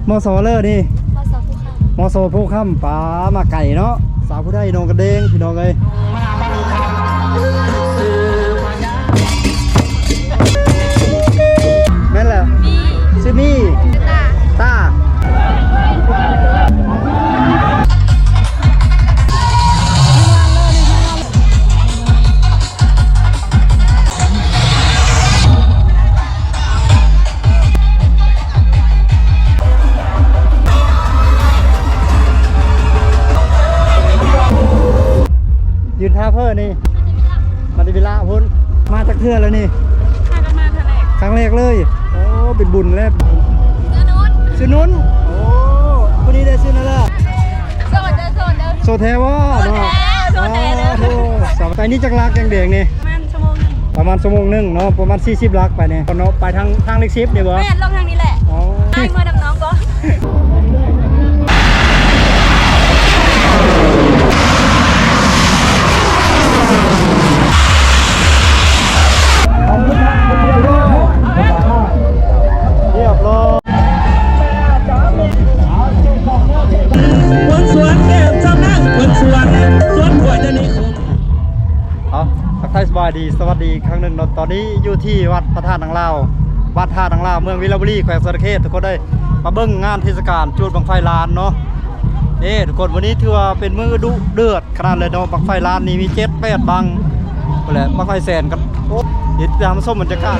มอสอเลอร์นี่มอสอผู้ค้มอสอผู้ค้ำปลามาไก่เนาะสาวผู้ได้นองกระเด้งพี่น้องเลยแม่นแหละชื่อมี่ตายืนท่าเพื่อนี่มาดิวิล่าพุ่นมาจากเทื่อแล้วนี่ครั้งแรกเลยโอ้เป็นบุญแล้วชื่อนุ้นโอ้คนนี้ได้ชื่อนั่นแหละโซเทวะเนาะสาวไปนี่จักรลักแกงเด็กนี่ประมาณชั่วโมงนึงเนาะประมาณ40ลักไปเนี่ยเนาะไปทางเล็กซิปเนี่ยบ่แม่ลงทางนี้แหละได้เมื่อดำน้องก็เรียบร้อยสวนแก้มจำนั่งสวนขวดจะนี้เอาทักทายสบายดีสวัสดีครั้งหนึ่งตอนนี้อยู่ที่วัดพระธาตุนางลาววัดท่านางลาวเมืองวิลาบุรีแขวงสระเขตทุกคนได้มาเบิ้งงานเทศกาลจูดบังไฟลานเนาะทุกคนวันนี้ถือว่าเป็นมือดุเดือดขนาดเลยเนาะบังไฟลานนี้มี7-8บังไปเลยบังไฟแสนกันโอ้เดี๋ยวตามส้มบรรยากาศ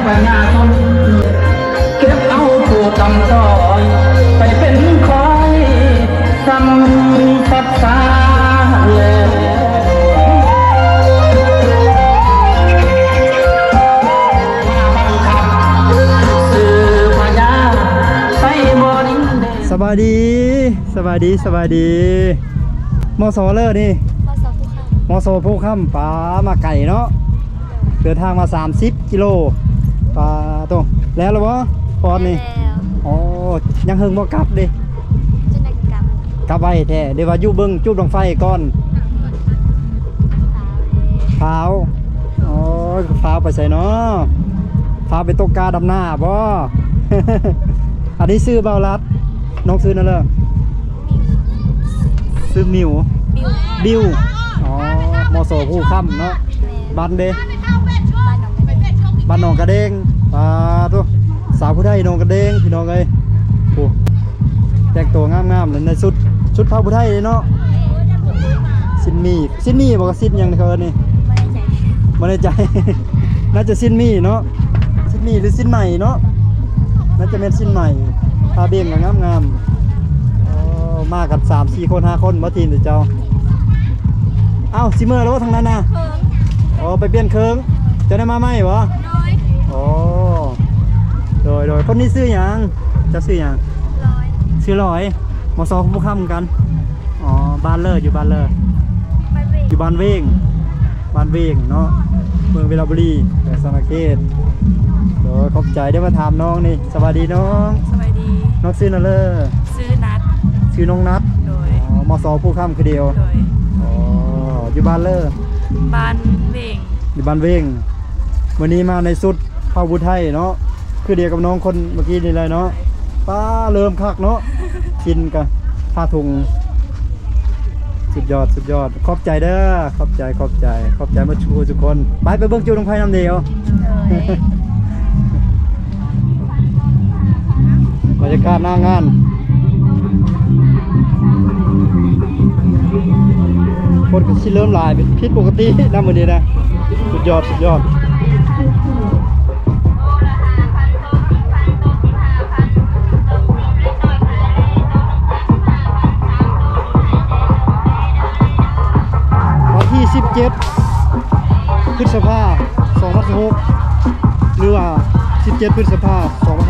ปัญญาชนเก็บเอาตัวตำต้อยไปเป็นคอยสัมผัสสาเลยสบายดีมอสอเลอร์นี่มอสอผู้ค้ำปลามาไก่เนาะเดินทางมา30กิโลปลาตัวแล้วหรือวะปอนนี่อ๋อยังเฮิงบ่กลับดิกลับไปแท้เดี๋ยวว่าอยู่เบิ้งจุดดวงไฟก่อนพาวอ๋อพาวไปใส่เนาะพาวไปตกกาดำหน้าบ่ อันนี้ซื้อเบาลัดน้องซื้อนั่นเลยซื้อมิวบิวอ๋อมอสอผู้ค้ำเนาะบันเดบ้านนองกระเด้งตัวสาวผู้ไทยนองกระเด้งพี่น้องเลยโอ้แต่งตัวงามๆเลยในชุดผ้าผู้ไทยเลยเนาะสินมีบอกว่าสินยังเขาเนี่ยไม่ได้ใจ น่าจะสินมีเนาะสินมีหรือสินใหม่เนาะน่าจะเป็นสินใหม่ผ้าเบี่ยงงามมากัน3-4 คน5 คนมาทีมเจ้าเอ้าซิเมอร์แล้วทางนั้นนะอ๋อไปเปลี่ยนเคิงจะได้มาไหมวะโอ้โดยคนนี้ซื้ออย่างจะซื้ออย่างซื้อมอสอผู้ค้ำกันอ๋อบ้านเลอร์อยู่บ้านเลอร์อยู่บ้านเวงเนาะเมืองเวลาบุรีแขวงสระเขตโดยขอบใจได้มาถามน้องนี่สวัสดีน้องสวัสดีน้องซื้อนั่นเลยซื้อนัดซื้อน้องนัดโดยมอสอผู้ค้ำคือเดียวโดยอ๋ออยู่บ้านเลอร์บ้านเวงอยู่บ้านเวงวันนี้มาในสุดผ้าบุไทยเนาะคือเดียวกับน้องคนเมื่อกี้นี่เลยเนาะป้าเริ่มคักเนาะกินกันผ้าถุงสุดยอดขอบใจเด้อขอบใจมาชูทุกคนไปเบิ้งจูลงไฟน้ำเดียวบรรยากาศหน้างานคนก็ชิเริ่มลายเป็นพิษปกติน้ำมือนี้นะสุดยอดวันที่17 พฤษภาคม 2016หรือว่า17 พฤษภาคม 2569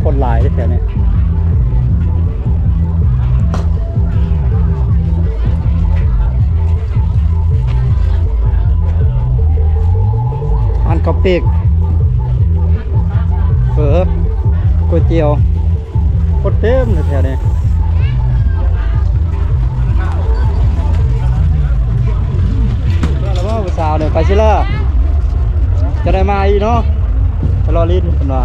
คนหลายแถวนี้ ปีกเฝอก๋วยเตี๋ยวโคตรเต็มเลยแถวนี้แล้วว่าสาวเนี่ยไปชิล่ะจะได้มาอีกเนาะไปรอลิ้นกันว่า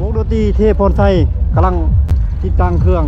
วงดนตรีเทพพรไซกำลังติดตั้งเครื่อง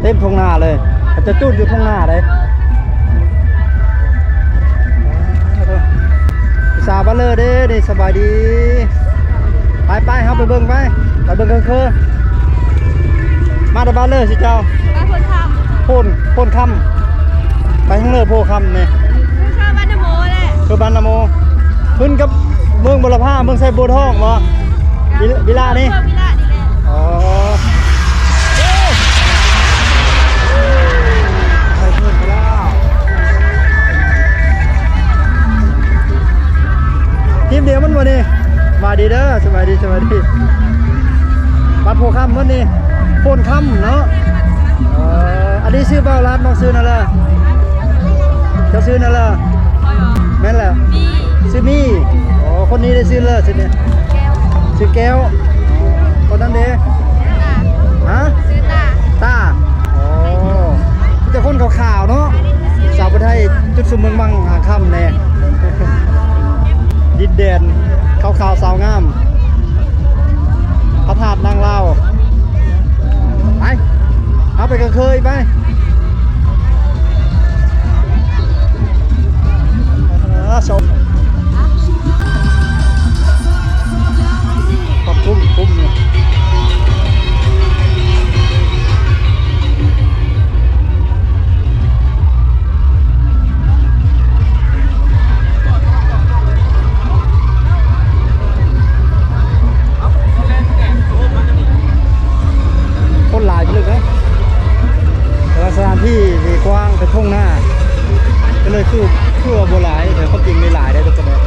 เต็มท้องหน้าเลยอาจจะจุดอยู่ท้องหน้าเลยสาวบ้านเลยเด้นี่สบายดีไปครับไปเบิ่งไปเบิ่งเคยมาตะบ้านเลยสิเจ้า บ้านพลคำ พ่นคำไปทั้งเลยโพคำเนี่ย ชอบบ้านนโมแหละ คือบ้านนโมขึ้นกับเมืองบุรพาเมืองไซโบทองบ่วิลานี่ วิลานี่แหละ อ๋อทีมเดียวมันวันนี้มาดีเด้อสบายดีบัดโพค่ำวันนี้โพนค่ำเนาะอันนี้ซื้อเบ้าร้านน้องซื้อนั่นแหละจะซื้อนั่นแหละแม่นแหละซื้อมี่อ๋อคนนี้ได้ซื้อเลยซื้อเนี่ยซื้อแก้วคนนั้นเด้ฮะ ซื้อตา อ๋อจะคนขาวๆเนาะสาวประเทศจุดสุมเมืองบังหาค่ำแน่ ดินแดนขาวๆสาวงามพระธาตุนางเล่าไปเอาไปกันเคยไปชมขอบคุ้มเนี่ย เลยความจริงมีหลายได้ทุกคนเลย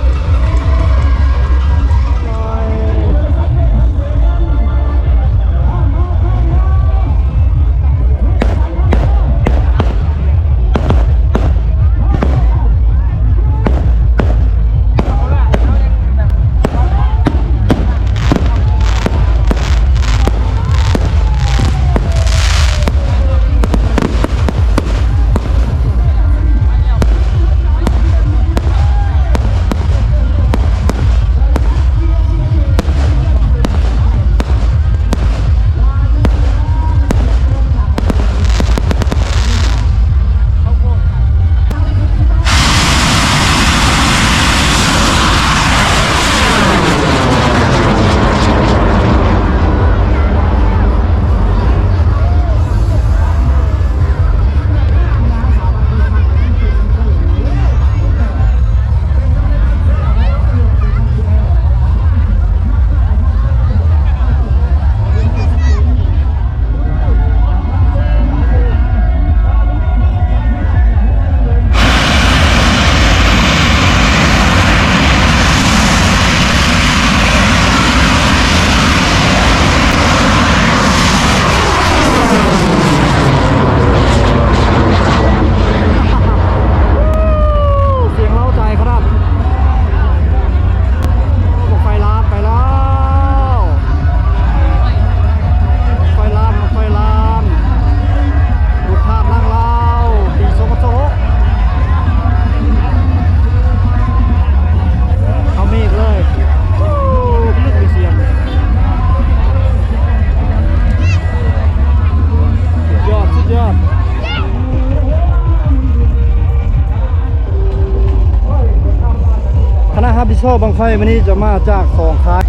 ชอบบังไฟวันนี้จะมาจากของค่าย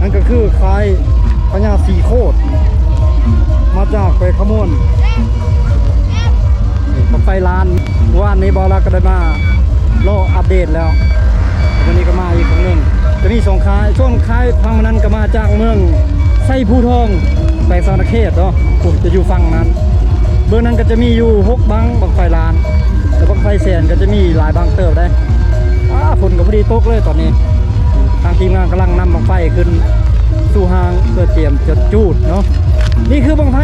นั่นก็คือค่ายพญาสีโคตรมาจากไปขมวนบังไฟลานวันนี้บอลเราก็ได้มาโลอัปเดตแล้ววันนี้ก็มาอีกครั้งหนึ่งจะมี2ค่ายช่วงค่ายพังมันนั้นก็มาจากเมืองไส้ผู้ทองแปลงสารเขตเนาะผมจะอยู่ฝั่งนั้นเบื้องนั้นก็จะมีอยู่6บังไฟลานแต่บังไฟแสนก็จะมีหลายบังเติบได้ฝนก็พอดีตกเลยตอนนี้ทางทีมงานกำลังนำบังไฟขึ้นสู่หางเพื่อเตรียมจะจูดเนาะนี่คือบังไฟ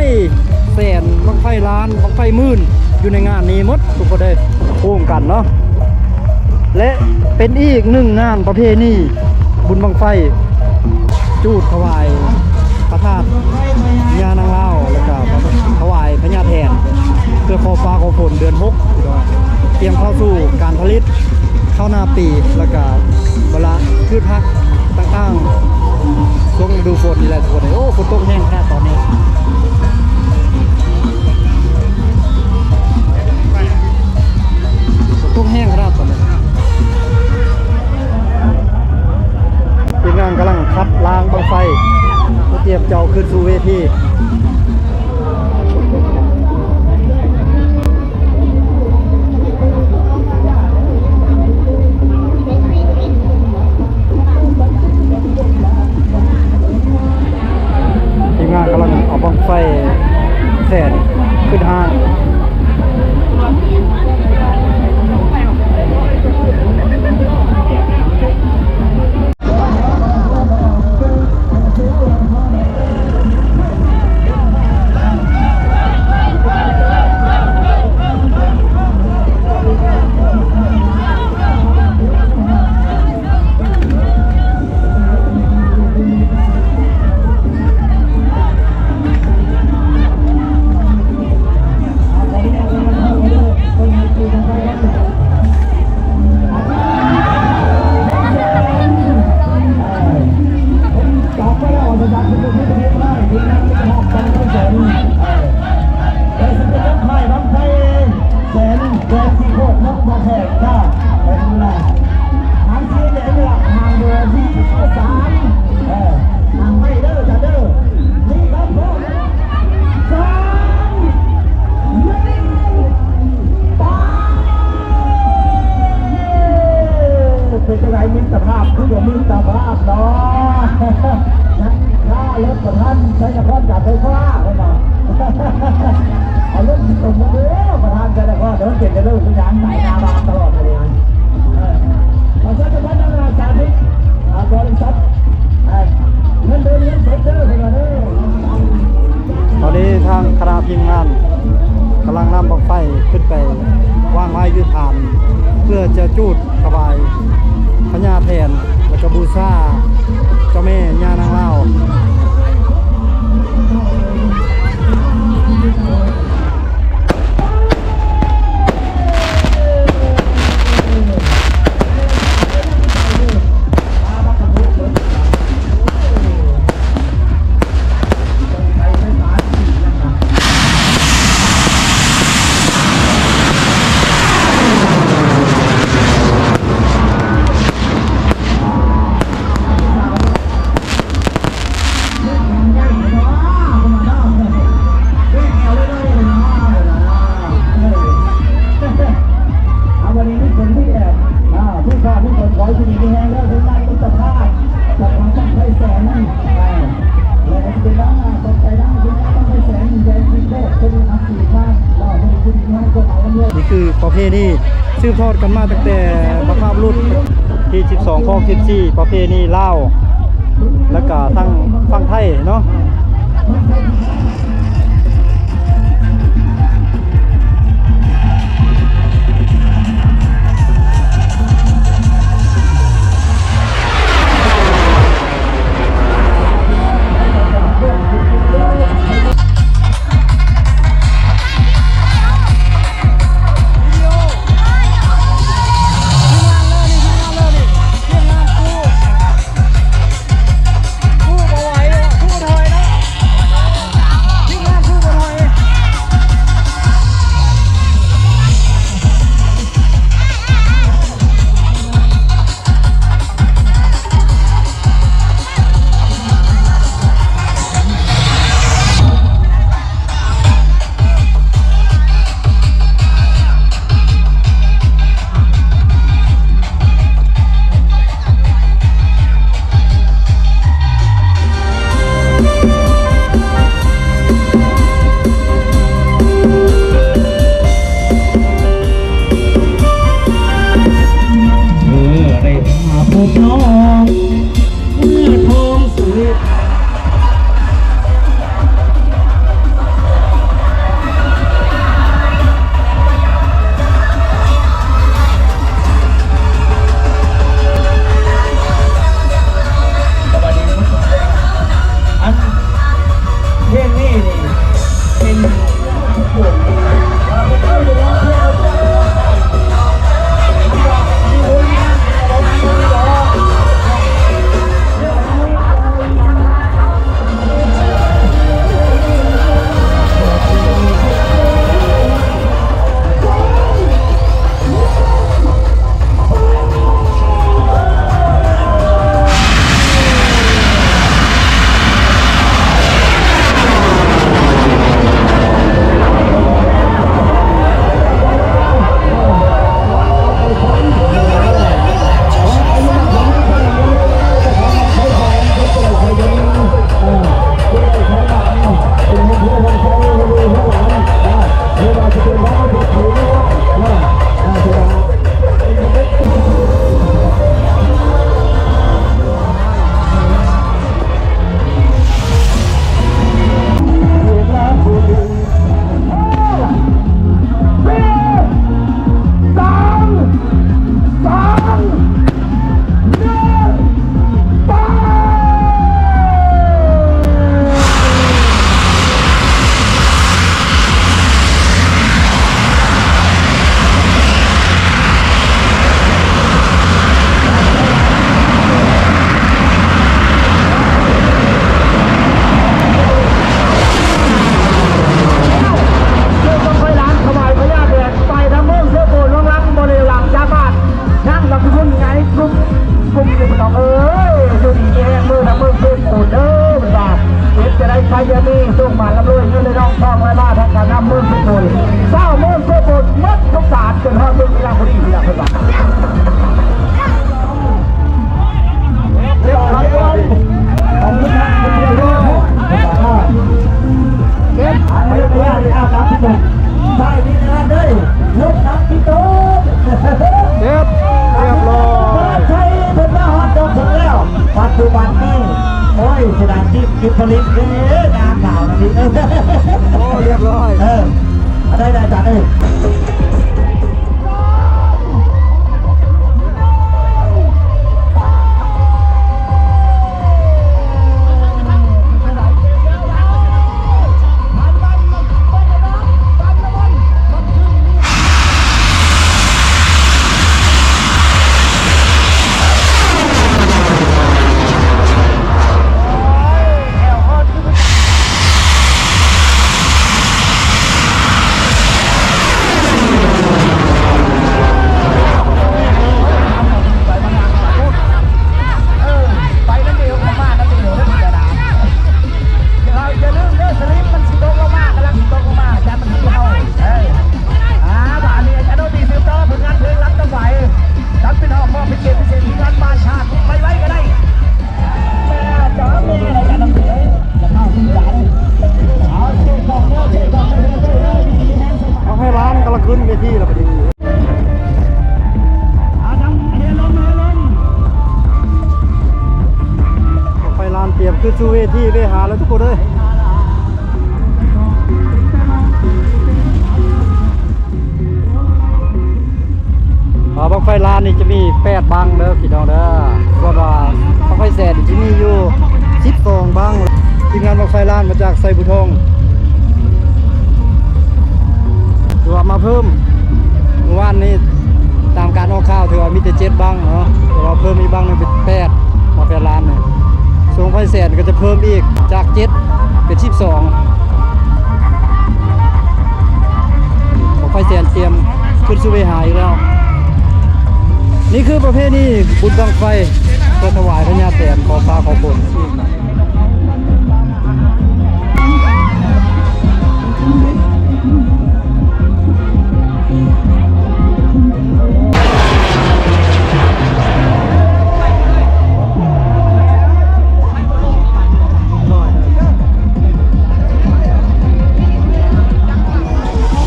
แสนบังไฟล้านบังไฟหมื่นอยู่ในงานนี้หมดทุกคนได้ร่วมกันเนาะและเป็นอีก1งานประเพณีบุญบังไฟจูดถวายพระธาตุญานางเล่าแล้วก็ถวายพญาแทนเพื่อขอฟ้าขอฝนเดือน6เตรียมเข้าสู่การผลิตเข้าหน้าปีแล้วก็เวลาพืชผักต่างๆช่วงฤดูฝนนี่แหละทุกคนโอ้ฝนตกแห้งแค่ตอนนี้ฝนตกแห้งขนาดตอนนี้ทีมงานกำลังคัดล้างบังไฟเพื่อเตรียมเจ้าขึ้นสู่เวทีกำลังเอาบังไฟแสนขึ้นห้างเ ณีสืบทอดกันมาตั้งแต่บรรพบุรุษที่12ข้อ14ประเพณีลาวแล้วก็ทั้งฝั่งไทยเนาะกินผลิตงานข่าวนะพี่โอ้เรียบร้อยได้อาจารย์เอาให้ร้านกำลังขึ้นไปที่เราไปดี ขึ้นสู่เวทีไปหาแล้วทุกคนเลยบังไฟลานนี่จะมี8บังเด้อพี่น้องเด้อก็ว่าบังไฟแสนจะมีอยู่12บังทีมงานบังไฟลานมาจากไซบุทองถือว่ามาเพิ่มเมื่อวานนี้ตามการออกข่าวถือว่ามีแต่7บังเนาะแต่ว่าเพิ่มอีกบังนึงเป็น8บังไฟลานเนี่ยส่วนไฟแสนก็จะเพิ่มอีกจาก7เป็น12บังไฟแสนเตรียมขึ้นสู่เวหาอีกแล้วนี่คือประเภทนี้บุญบังไฟเพื่อถวายพระญาติแสนขอฟ้าขอฝน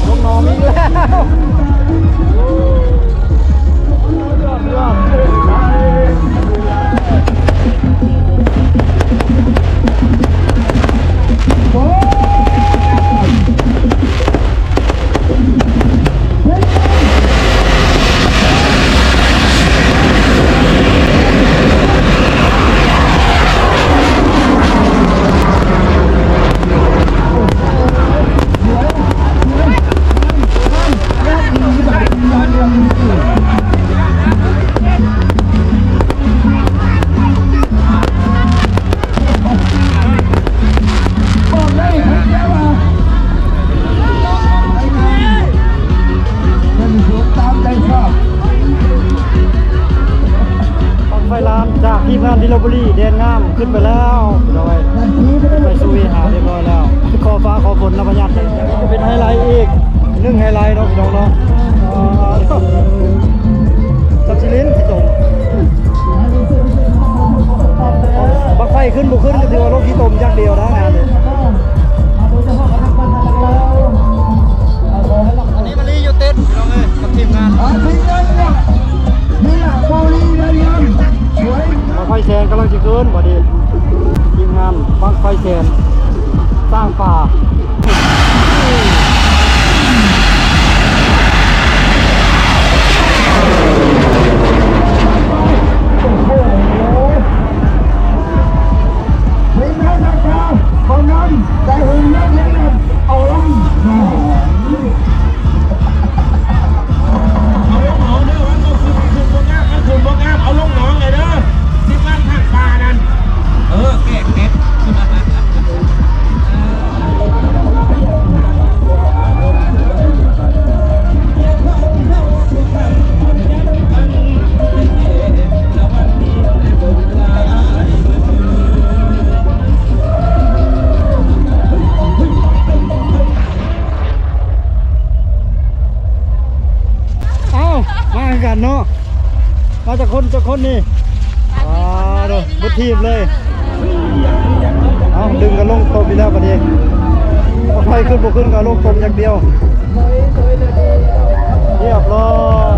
ลงน้องอีกแล้วทีมงานดิลบุรีเดนงามขึ้นไปแล้วไปสู่วิหารเรียบร้อยแล้วขอฟ้าขอฝนนพญาเลยจะเป็นไฮไลท์อีก1ไฮไลท์เนาะพี่น้องเนาะสับชิลินที่ตรงบักไฟขึ้นบุขึ้นก็ถือว่าโลกที่ตมยักเดียวนะงานเลยอันนี้มาลีอยู่เต้นพี่น้องเลยกับทีมงานบังไฟแสนกำลังจะเกินพอดีทีมงานบังไฟแสนสร้างป่ากันเนาะมาจากคนนี่ดูบุทีมเลยเอาดึงกันลงตมไปแล้วประเดี๋ยวไฟขึ้นบุขึ้นก็ลงตมอย่างเดียวเรียบร้อย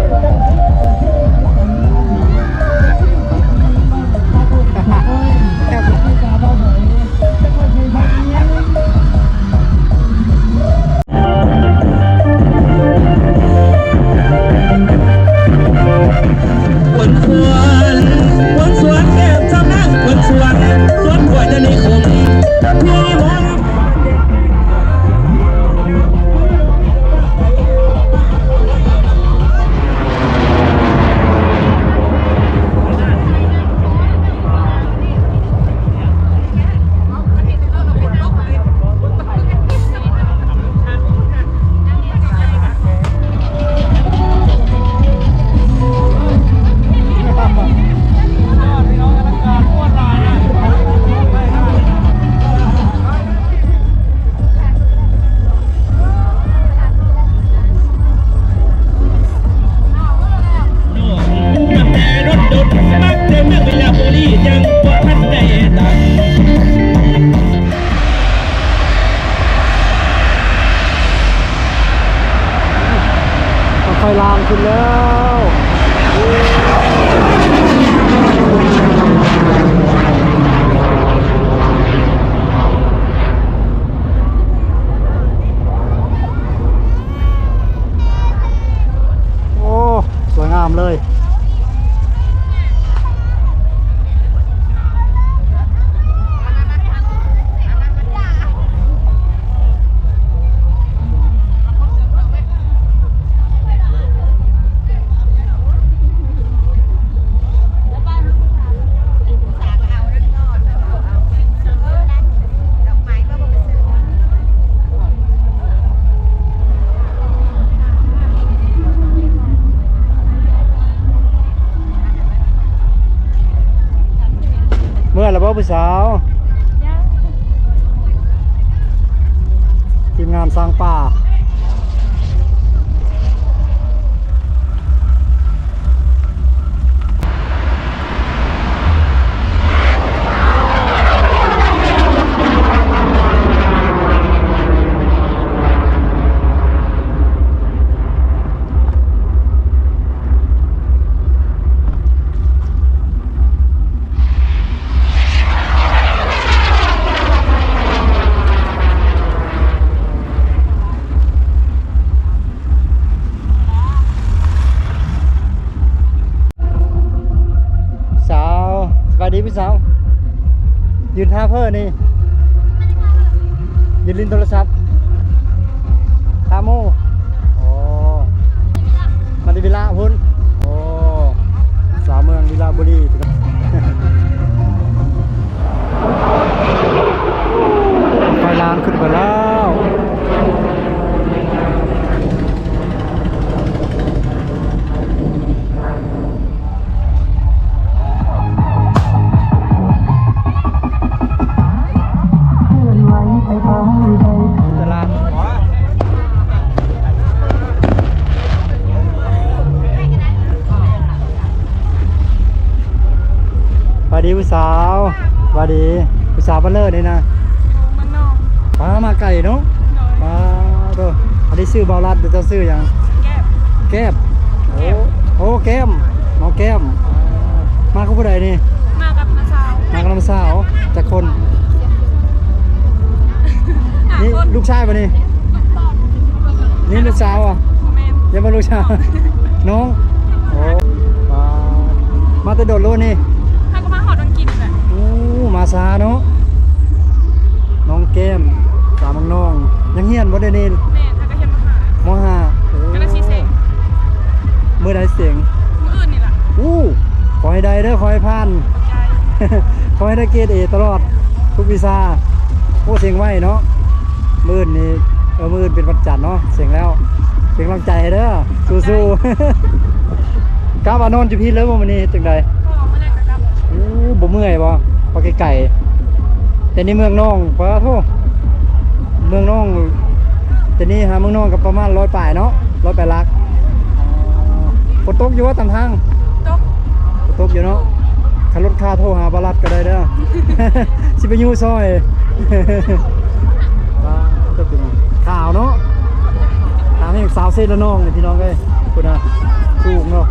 ไฟลามขึ้นแล้ว อแล้วบ่ผู้สาวทีมงานสร้างป่าสวัสดีพี่สาวยืนท่าเพื่อนี่ยืนลิ้นโทรศัพท์ท่าโมโอ้มาดิวิลาพุ่นโอ้สาวเมืองวิลาบุรีไฟลานขึ้นไปแล้วตลาดสวัสดีผู้สาวสวัสดีผู้สาวบ้านเลิศนี่นะ มันนอง ป้ามาไก่เนาะป้าตัวอันนี้ซื้อบาลัดเดี๋ยวจะซื้ออย่าง แก้ม แก้มโอ้แก้มน้องแก้มมากับผู้ใดนี่ มากับมาสาว มากับน้ำสาวจากคนนี่ คน ลูกชายป่ะนี่นี่ลูกสาวอ่ะ แมน ยังไม่ลูกชายน้องโอ้มาแต่โดดโลนี่ ถ้าก็มาหอดวันกินแหละ อู้มาซาเนาะน้องแก้มสาวมังน้องยังเฮียนบ่ได้นี่ แม่ถ้าก็เห็นมาหาม ห้าโอ้ ก็เลยชี้เสียง มือใดเสียง มืออื่นนี่แหละ อู้ขอให้ได้เด้อขอให้ผ่าน ใจ ขอให้ได้เกรดเอตลอดทุกวีซ่าโอ้เสียงไว้เนาะมืดนี่มืดเป็นวันจันทร์เนาะเสียงแล้วเป็นกำลังใจให้เด้อสู้ๆ กล้าบานอนอยู่พี่เลยว่ามันนี่จังใด ก็เอามาแลกกับ อู้บ่เมื่อยบ่พอไก่แต่นี่เมืองน้องปะโทเมืองน้องแต่นี่หาเมืองน้องกับประมาณ100 ป่ายเนาะ100 ป่ายลักฝนตกอยู่ว่าตามทาง ต๊ก ฝนตกอยู่เนาะขับรถคาโทรหาบาลัดก็ได้เด้อ สิไปอยู่ซอย ก็เป็นข่าวเนาะข่าวให้สาวเซนละน้องนี่พี่น้องเอ้ยคุณนะสูงเนาะ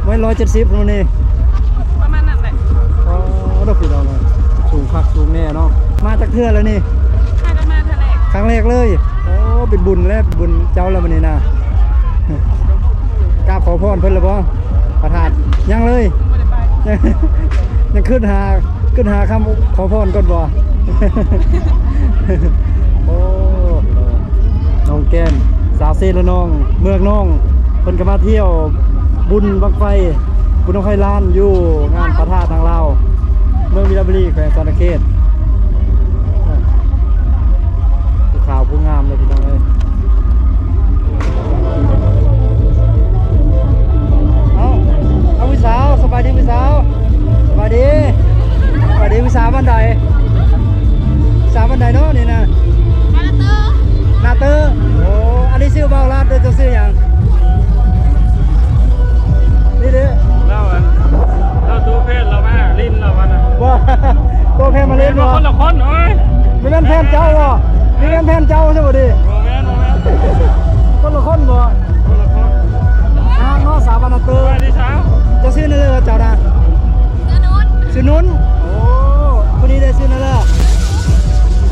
ไว้170นู่นนี่ ประมาณนั้นแหละ อ๋อดอกพี่น้องเลยสูงคักสูงแน่เนาะมาจากเทื่อแล้วนี่ ถ้าก็มาเท่าแรก ครั้งแรกเลยโอ้เป็นบุญแล้วเป็นบุญเจ้าแล้วมันนี่นะ กราบขอพรเพิ่นแล้วบ่ประทานยังเลย บ่ได้ไป ยังขึ้นหาคำขอพรก่อนบ่ โอ้น้องแก้มสาวเซนละน้องเมืองน้องเพิ่นก็มาเที่ยวบุญบังไฟบุญบังไฟล้านอยู่งานพระธาตุทางลาวเมืองวิลาบุรีแขวงสารเขตผู้ขาวผู้งามเลยพี่น้องเอ้ยเอาพี่สาวสบายดีพี่สาวสบายดีพี่สาวบ้านใดสาวบ้านใดเนาะนี่นะ มาละเตอร์ นาเตอร์โอ้อันนี้ชื่อเบาลาดเด้อจะชื่ออย่างนี่เด้อ เราตัวเพศเรามาลิ้นเรามานะ ว่าตัวแพนมาเล่น เรา วะ คนละคนเอ้ย ไม่เป็นแพนเจ้าวะไม่เป็นแพนเจ้าใช่ไหมดิ โมเมนต์ คนละคนบ่ คนละคน นางเนาะสาวบ้านนาเตอ ส ร์ วัสดีเช้า จะชื่อนั่นเลยเจ้านะ เนื้อนุ่น ชื่อนุ้นโอ้คนนี้ได้ชื่อนั่นเลย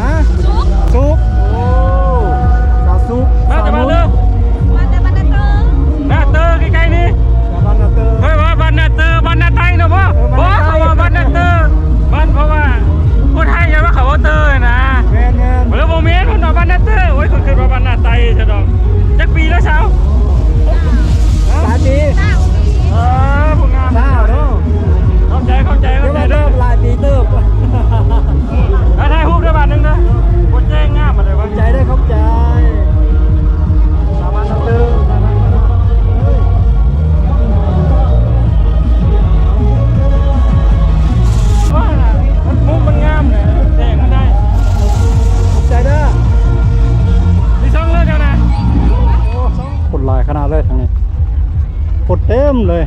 ฮะ ซุก ซุกโอ้สาวซุก มา สาว จะมา นุ้น เด้อ มาแต่บ้านนาเตอร์ หน้าเตอร์ใกล้ๆนี่ สาวบ้านนาเตอร์ เฮ้ยว่าบ้านหน้าเตอร์บ้านหน้าไทยเนาะพ่อพ่อเขาว่าบ้านหน้าเตอร์บ้านเพราะว่าคนไทยยังว่าเขาว่าเตอร์นะ แมน เมื่อโมเมนต์คนว่าบ้านหน้าเตอร์โอ้ยคือ ต็มเลย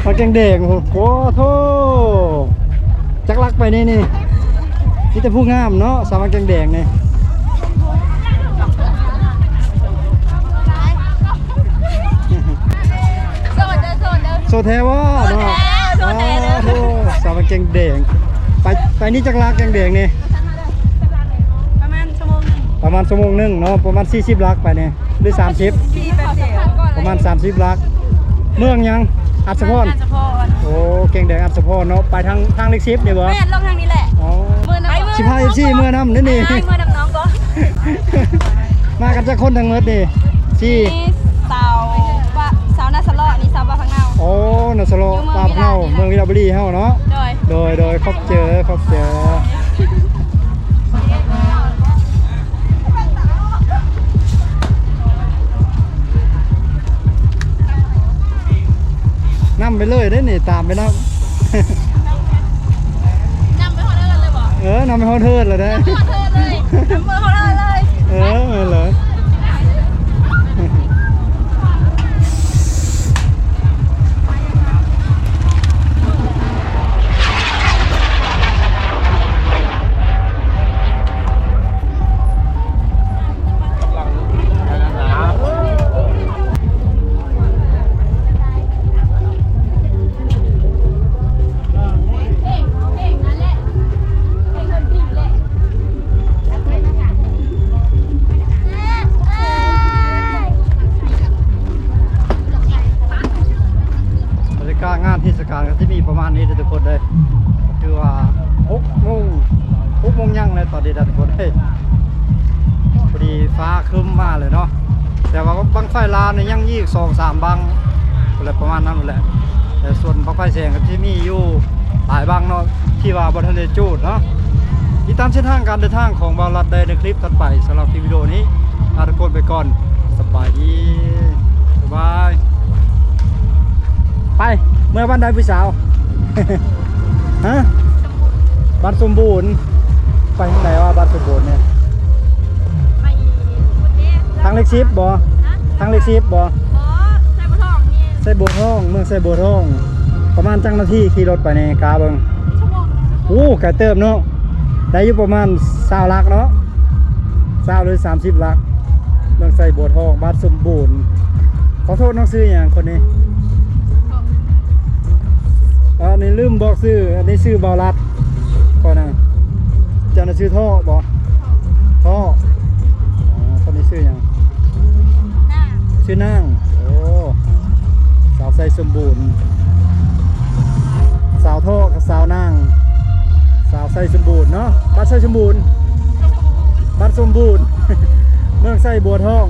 มาแกงแดงโอ้โหจักรักไปนี่นี่แต่ผู้งามเนาะสาวมาแกงแดงนี่โซเทวะเนาะสาวมาแกงแดงไปนี่จักรักแกงแดงนี่ ประมาณชั่วโมงนึง ประมาณชั่วโมงนึงเนาะประมาณ40ลักไปนี่หรือ30ประมาณ30ลักเมืองยังอัศพรโอ้เก่งแดงอัศพรเนาะไปทางเล็กซิปนี่บ่ แม่ลงทางนี้แหละ อ๋อ มือน้ำ 15 FC เมื่อน้ำนี่นี่ มือน้ำน้องก็ มากันจักคนทั้งหมดนี่ที่ นี่สาวนาสลอนี่สาวบาพังเงา โอ้นัสโลปาบเฮาเมืองวิลาบุรีเฮาเนาะ โดยครบเจอนำไปเลยได้นี่ตามไปนำ นำไปฮอดเอิร์เลยบ่ นำไปฮอดเทิร์นเลยได้ ฮอดเอิร์เลยนำไปฮอดเอิร์เลย เลย งานเทศกาลก็ที่มีประมาณนี้ทุกคนเลยคือว่า6 โมงยังเลยตอนนี้ทุกคนเลยพอดีฟ้าครึ้มมาเลยเนาะแต่ว่าบังไฟลานเนี่ยยังยี่2-3 บังอะไรประมาณนั้นแหละแต่ส่วนบังไฟแสงก็ที่มีอยู่หลายบังเนาะที่ว่าบนทะเลจูดเนาะติดตามเส้นทางการเดินทางของบาลัดได้ในคลิปถัดไปสำหรับคลิปวิดีโอนี้ลาทุกคนไปก่อนสบายดีบ๊ายบายไปเมื่อบ้านใดผู้สาว ฮะบ้านสมบูรณ์ไปทางไหนวะบ้านสมบูรณ์เนี่ย ไปคนนี้ ทางเล็กซิปบ่ทางเล็กซิปบ่ ใส่บุทองนี่ ใส่บัวทองเมืองใส่บัวทองประมาณจังนาทีขี่รถไปในกาเบิง ชั่วโมง โอ้ไก่เติมเนาะได้อยู่ประมาณ20 ลักเนาะ20หรือ30 ลักเมืองใส่บัวทองบ้านสมบูรณ์ขอโทษน้องซื้ออย่างคนนี้อันนี้ลืมบอกซื้ออันนี้ซื้อบาลัดก่อนนะจะน่ะซื้อท่อบอกท่อคนนี้ซื้ออย่าง หน้า ชื่อนางโอ้สาวใส่สมบูรณ์สาวท่อกับสาวนางสาวใส่สมบูรณ์เนาะบ้านใส่สมบูรณ์บ้านสมบูรณ์ เมืองใส่บัวทอง